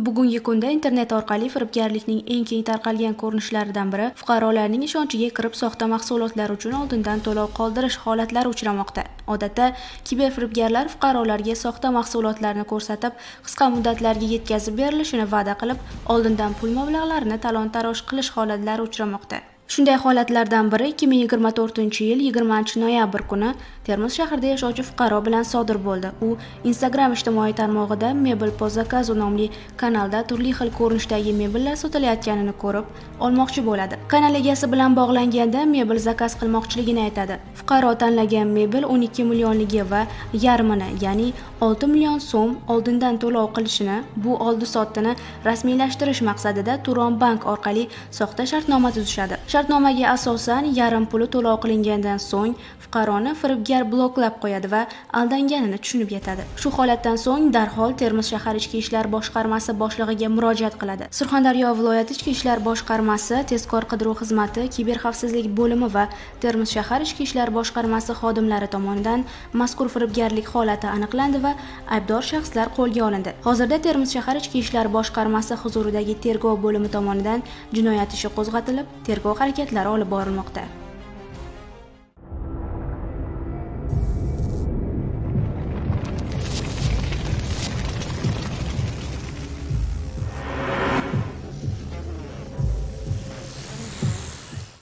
Bugungi kunda internet orqali firibgarlikning eng keng tarqalgan ko'rinishlaridan biri fuqarolarning ishonchiga kirib soxta mahsulotlar uchun oldindan to'lov qoldirish holatlari uchramoqda. Odatda kiberfiribgarlar fuqarolarga soxta mahsulotlarni ko'rsatib, qisqa muddatlarga yetkazib berilishini va'da qilib, oldindan pul mablag'larini talon-taroj qilish holatlari uchramoqda. Shunday holatlardan biri 2024-yil 20-noyabr kuni Termiz shahrida yashovchi fuqaro bilan sodir bo'ldi. U Instagram ijtimoiy tarmog'ida Mebel po zakazu nomli kanalda turli xil ko'rinishdagi mebellar sotilayotganini ko'rib, olmoqchi bo'ladi. Kanal egasi bilan bog'langanda mebel zakaz qilmoqchiligini aytadi. Fuqaro tanlagan mebel 12 millionligi va yarmini, ya'ni 6 million so'm oldindan to'lov qilishini, bu oldi-sotdini rasmiylashtirish maqsadida Turon bank orqali soxta shartnoma tuzishadi. Shartnomaga asosan yarim puli to'lov qilingandan so'ng fuqaroni firibgar bloklab qo'yadi va aldanganini tushunib yetadi. Shu holatdan so'ng darhol Termiz shahar ichki ishlar boshqarmasi boshlig'iga murojaat qiladi. Surxondaryo viloyati ichki ishlar boshqarmasi, tezkor qidiruv xizmati, kiberxavfsizlik bo'limi va Termiz shahar ichki ishlar boshqarmasi xodimlari tomonidan mazkur firibgarlik holati aniqlandi va aybdor shaxslar qo'lga olindi. Hozirda Termiz shahar ichki ishlar boshqarmasi huzuridagi tergov bo'limi tomonidan jinoyat ishi qo'zg'atilib, tergov harakatlari olib borilmoqda.